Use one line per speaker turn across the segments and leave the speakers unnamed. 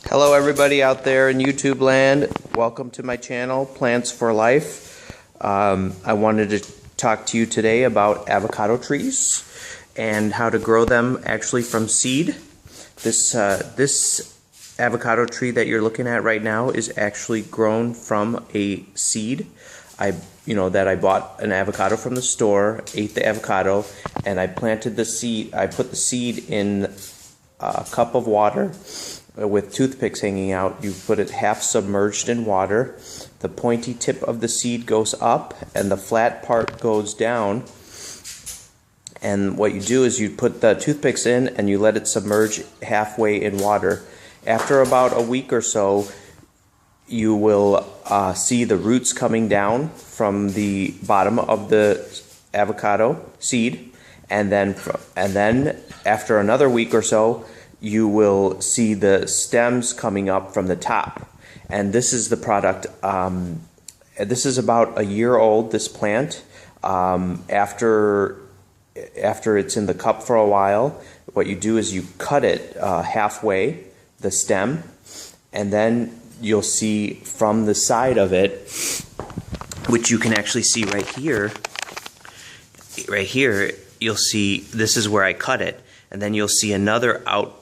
Hello everybody out there in YouTube land. Welcome to my channel, Plants for Life. I wanted to talk to you today about avocado trees and how to grow them actually from seed. This avocado tree that you're looking at right now is actually grown from a seed. I bought an avocado from the store, ate the avocado, and I planted the seed. I put the seed in a cup of water with toothpicks hanging out. You put it half submerged in water. The pointy tip of the seed goes up and the flat part goes down. And what you do is you put the toothpicks in and you let it submerge halfway in water. After about a week or so, you will see the roots coming down from the bottom of the avocado seed, and then after another week or so, you will see the stems coming up from the top. And this is the product. This is about a year old, this plant. After it's in the cup for a while, what you do is you cut it halfway, the stem, and then you'll see from the side of it, which you can actually see right here, you'll see this is where I cut it, and then you'll see another out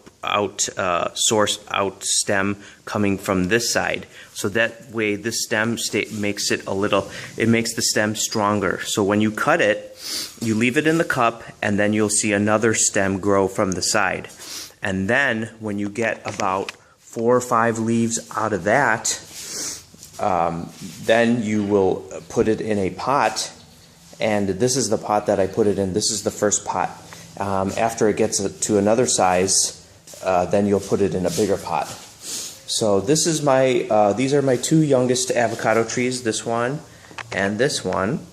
stem coming from this side. So that way this stem makes the stem stronger. So when you cut it, you leave it in the cup, and then you'll see another stem grow from the side. And then when you get about 4 or 5 leaves out of that, then you will put it in a pot. And this is the pot that I put it in. This is the first pot. After it gets to another size, then you'll put it in a bigger pot. So this is these are my 2 youngest avocado trees, this one and this one.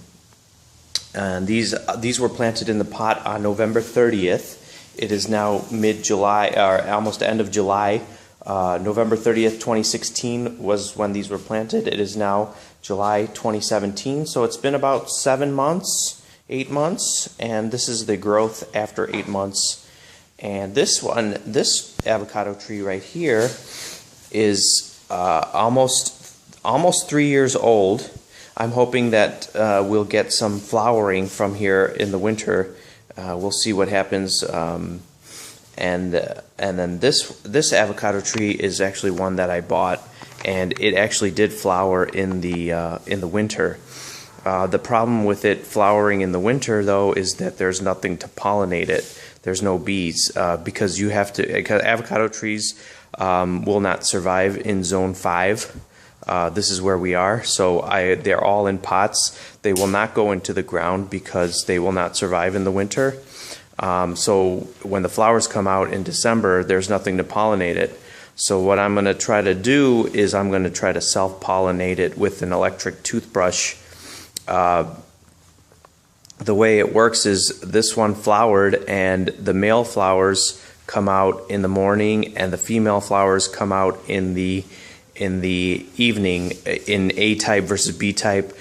And these were planted in the pot on November 30th. It is now mid-July, or almost end of July. November 30th, 2016 was when these were planted. It is now July 2017, so it's been about 8 months, and this is the growth after 8 months. And this avocado tree right here is almost 3 years old. I'm hoping that we'll get some flowering from here in the winter. We'll see what happens. And then this avocado tree is actually one that I bought, and it actually did flower in the winter. The problem with it flowering in the winter, though, is that there's nothing to pollinate it. There's no bees, because avocado trees will not survive in zone 5. This is where we are, so they're all in pots. They will not go into the ground because they will not survive in the winter. So when the flowers come out in December, there's nothing to pollinate it. So what I'm going to try to do is I'm going to try to self-pollinate it with an electric toothbrush. The way it works is this one flowered, and the male flowers come out in the morning and the female flowers come out in the evening, in A type versus B type,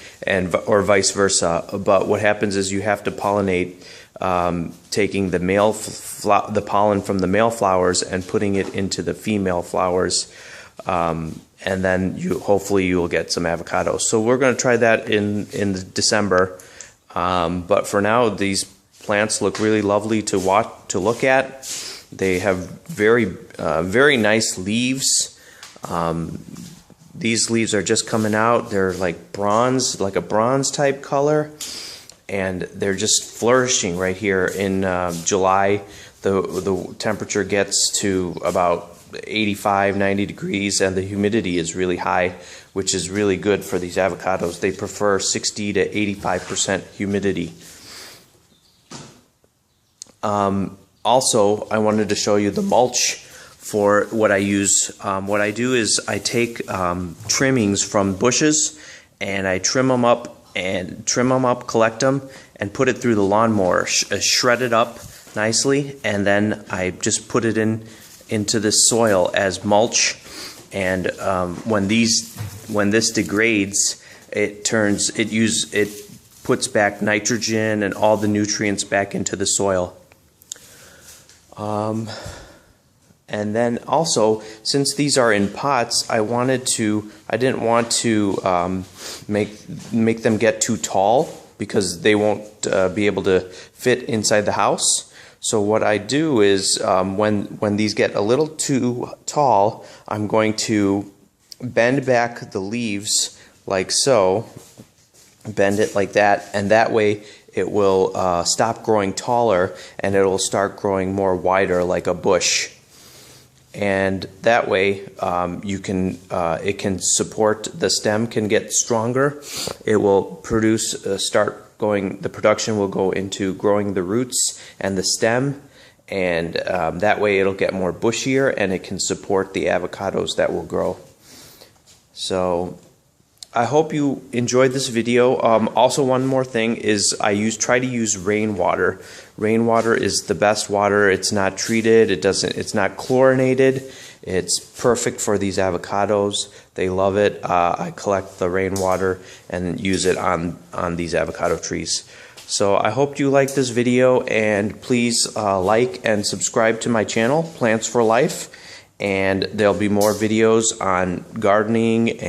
or vice versa. But what happens is you have to pollinate, taking the pollen from the male flowers and putting it into the female flowers, and then hopefully you will get some avocados. So we're going to try that in December. But for now, these plants look really lovely to look at. They have very nice leaves. These leaves are just coming out. They're like bronze, like a bronze type color, and they're just flourishing right here in July. The temperature gets to about 85, 90 degrees, and the humidity is really high, which is really good for these avocados. They prefer 60 to 85% humidity. Also, I wanted to show you the mulch for what I use. What I do is I take trimmings from bushes, and I trim them up, collect them, and put it through the lawnmower, shred it up nicely, and then I just put it into the soil as mulch. And when this degrades, it puts back nitrogen and all the nutrients back into the soil. And then also, since these are in pots, I didn't want to make them get too tall, because they won't be able to fit inside the house. So what I do is, when these get a little too tall, I'm going to bend back the leaves like so, bend it like that, and that way it will stop growing taller and it will start growing more wider like a bush. And that way it can support, the stem can get stronger. It will produce, the production will go into growing the roots and the stem, and that way it'll get more bushier and it can support the avocados that will grow. So I hope you enjoyed this video. Also, one more thing is try to use rainwater. Rainwater is the best water. It's not treated. It's not chlorinated. It's perfect for these avocados. They love it. I collect the rainwater and use it on these avocado trees. So I hope you liked this video, and please like and subscribe to my channel, Plants for Life, and there'll be more videos on gardening and